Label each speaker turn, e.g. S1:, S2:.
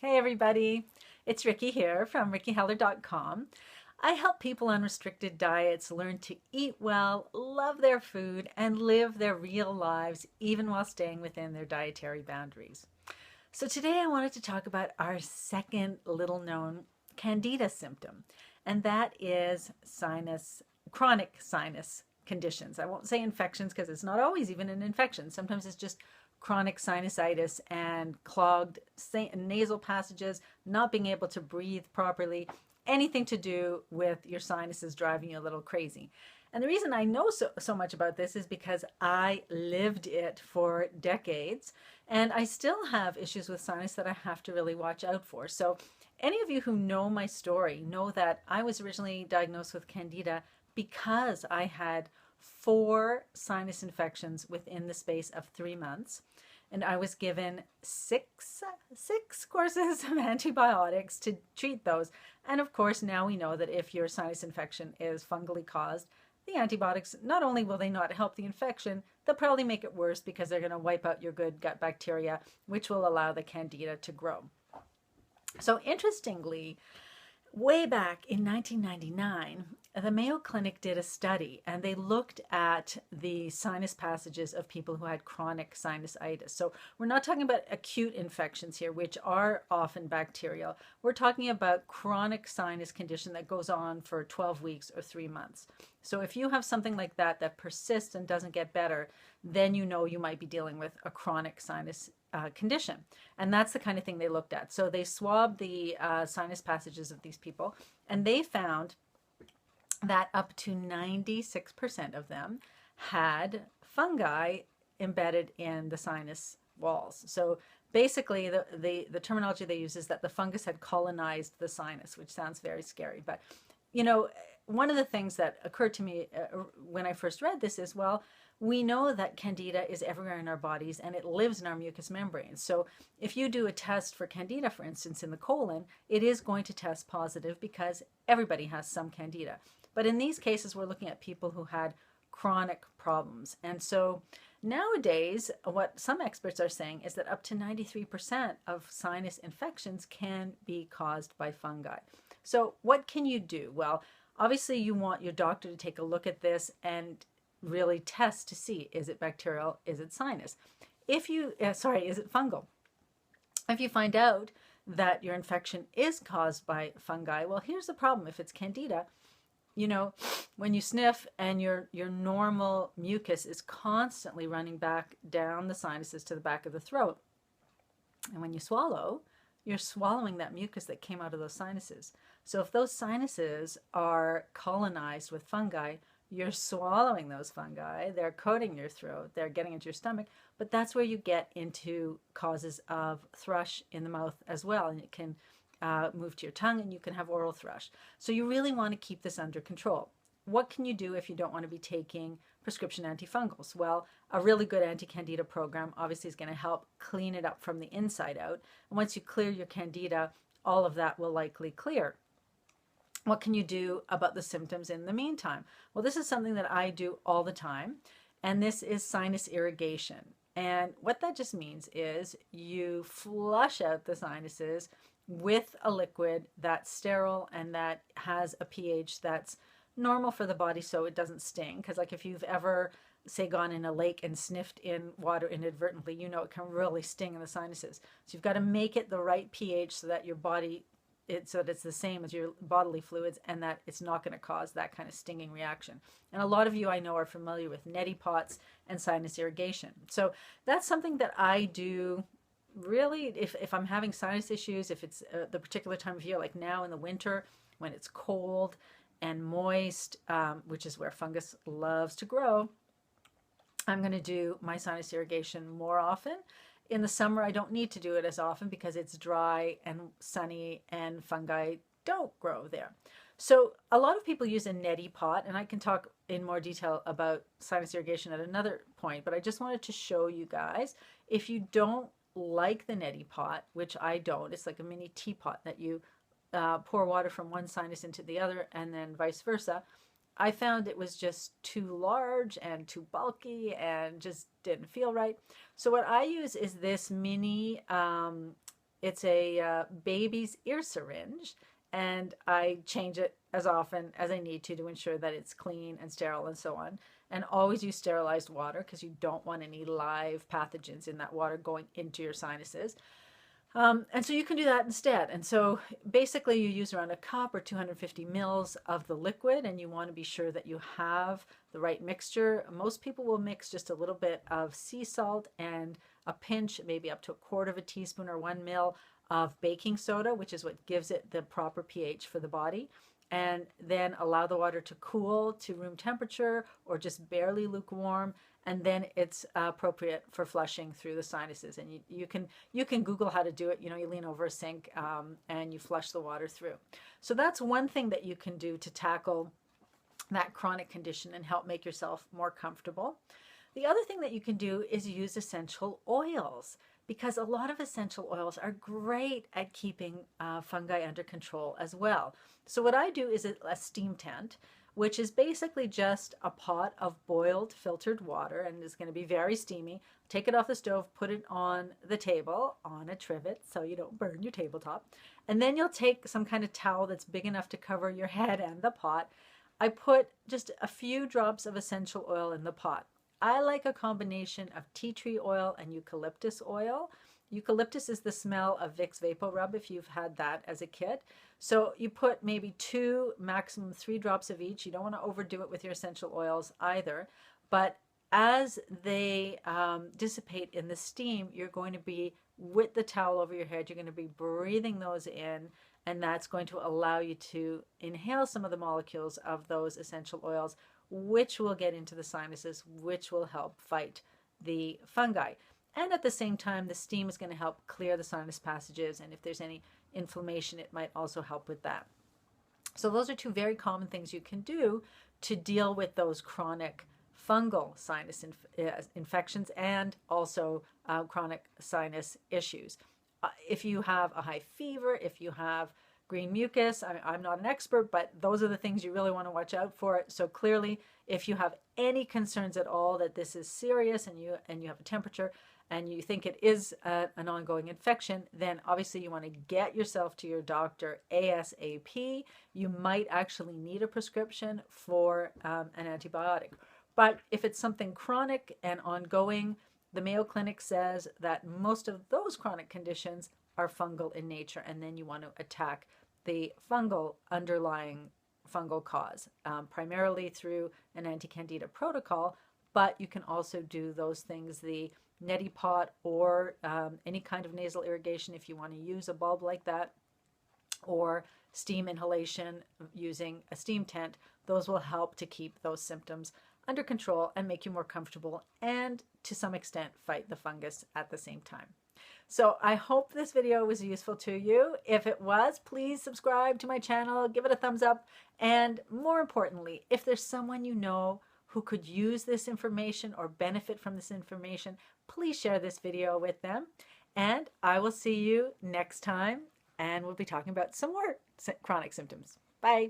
S1: Hey everybody, it's Ricky here from rickyheller.com. I help people on restricted diets learn to eat well, love their food, and live their real lives even while staying within their dietary boundaries. So today I wanted to talk about our second little known Candida symptom, and that is chronic sinus conditions. I won't say infections because it's not always even an infection. Sometimes it's just chronic sinusitis and clogged nasal passages, not being able to breathe properly, anything to do with your sinuses driving you a little crazy. And the reason I know so much about this is because I lived it for decades and I still have issues with sinus that I have to really watch out for. So, any of you who know my story know that I was originally diagnosed with Candida because I had 4 sinus infections within the space of 3 months. And I was given six courses of antibiotics to treat those. And of course, now we know that if your sinus infection is fungally caused, the antibiotics, not only will they not help the infection, they'll probably make it worse because they're going to wipe out your good gut bacteria, which will allow the candida to grow. So interestingly, way back in 1999, the Mayo Clinic did a study and they looked at the sinus passages of people who had chronic sinusitis. So we're not talking about acute infections here, which are often bacterial. We're talking about chronic sinus condition that goes on for 12 weeks or 3 months. So if you have something like that that persists and doesn't get better, then you know you might be dealing with a chronic sinus condition. And that's the kind of thing they looked at. So they swabbed the sinus passages of these people, and they found that up to 96% of them had fungi embedded in the sinus walls. So basically, the terminology they use is that the fungus had colonized the sinus, which sounds very scary. But, you know, one of the things that occurred to me when I first read this is, well, we know that Candida is everywhere in our bodies and it lives in our mucous membranes. So if you do a test for Candida, for instance, in the colon, it is going to test positive because everybody has some Candida. But in these cases, we're looking at people who had chronic problems. And so nowadays, what some experts are saying is that up to 93% of sinus infections can be caused by fungi. So what can you do? Well, obviously you want your doctor to take a look at this and really test to see, is it bacterial, is it sinus? Is it fungal? If you find out that your infection is caused by fungi, well, here's the problem. If it's Candida, you know, when you sniff and your normal mucus is constantly running back down the sinuses to the back of the throat, and when you swallow, you're swallowing that mucus that came out of those sinuses. So if those sinuses are colonized with fungi, you're swallowing those fungi, they're coating your throat, they're getting into your stomach, but that's where you get into causes of thrush in the mouth as well, and it can move to your tongue and you can have oral thrush. So you really want to keep this under control. What can you do if you don't want to be taking prescription antifungals? Well, a really good anti-candida program obviously is going to help clean it up from the inside out. And once you clear your candida, all of that will likely clear. What can you do about the symptoms in the meantime? Well, this is something that I do all the time, and this is sinus irrigation. And what that just means is you flush out the sinuses with a liquid that's sterile and that has a pH that's normal for the body so it doesn't sting. Because like if you've ever, say, gone in a lake and sniffed in water inadvertently, you know it can really sting in the sinuses. So you've got to make it the right pH so that your body, so that it's the same as your bodily fluids and that it's not going to cause that kind of stinging reaction. And a lot of you I know are familiar with neti pots and sinus irrigation. So that's something that I do really if I'm having sinus issues, if it's the particular time of year, like now in the winter when it's cold and moist, which is where fungus loves to grow, I'm going to do my sinus irrigation more often. In the summer, I don't need to do it as often because it's dry and sunny and fungi don't grow there. So a lot of people use a neti pot, and I can talk in more detail about sinus irrigation at another point, but I just wanted to show you guys, if you don't like the neti pot, which I don't, it's like a mini teapot that you pour water from one sinus into the other and then vice versa. I found it was just too large and too bulky and just didn't feel right. So what I use is this mini It's a baby's ear syringe, and I change it as often as I need to ensure that it's clean and sterile and so on. And always use sterilized water because you don't want any live pathogens in that water going into your sinuses. And so you can do that instead. And so basically you use around a cup or 250 mils of the liquid, and you want to be sure that you have the right mixture. Most people will mix just a little bit of sea salt and a pinch, maybe up to a quarter of a teaspoon or 1 mil of baking soda, which is what gives it the proper pH for the body. And then allow the water to cool to room temperature or just barely lukewarm, and then it's appropriate for flushing through the sinuses. And you can Google how to do it. You know, you lean over a sink and you flush the water through. So that's one thing that you can do to tackle that chronic condition and help make yourself more comfortable. The other thing that you can do is use essential oils, because a lot of essential oils are great at keeping fungi under control as well. So what I do is a steam tent, which is basically just a pot of boiled filtered water, and it's going to be very steamy. Take it off the stove, put it on the table on a trivet so you don't burn your tabletop. And then you'll take some kind of towel that's big enough to cover your head and the pot. I put just a few drops of essential oil in the pot. I like a combination of tea tree oil and eucalyptus oil. Eucalyptus is the smell of Vicks VapoRub if you've had that as a kid. So you put maybe 2, maximum 3 drops of each. You don't want to overdo it with your essential oils either. But as they dissipate in the steam, you're going to be, with the towel over your head, you're going to be breathing those in, and that's going to allow you to inhale some of the molecules of those essential oils, which will get into the sinuses, which will help fight the fungi. And at the same time, the steam is going to help clear the sinus passages, and if there's any inflammation, it might also help with that. So those are 2 very common things you can do to deal with those chronic fungal sinus infections and also chronic sinus issues. If you have a high fever, if you have green mucus, I'm not an expert, but those are the things you really want to watch out for. So clearly, if you have any concerns at all that this is serious and you have a temperature and you think it is an ongoing infection, then obviously you want to get yourself to your doctor ASAP. You might actually need a prescription for an antibiotic. But if it's something chronic and ongoing, the Mayo Clinic says that most of those chronic conditions are fungal in nature, and then you want to attack the underlying fungal cause, primarily through an anti-Candida protocol, but you can also do those things, the neti pot or any kind of nasal irrigation if you want to use a bulb like that, or steam inhalation using a steam tent. Those will help to keep those symptoms under control and make you more comfortable, and to some extent fight the fungus at the same time. So I hope this video was useful to you. If it was, please subscribe to my channel, give it a thumbs up, and more importantly, if there's someone you know who could use this information or benefit from this information, please share this video with them. And I will see you next time, and we'll be talking about some more chronic symptoms. Bye.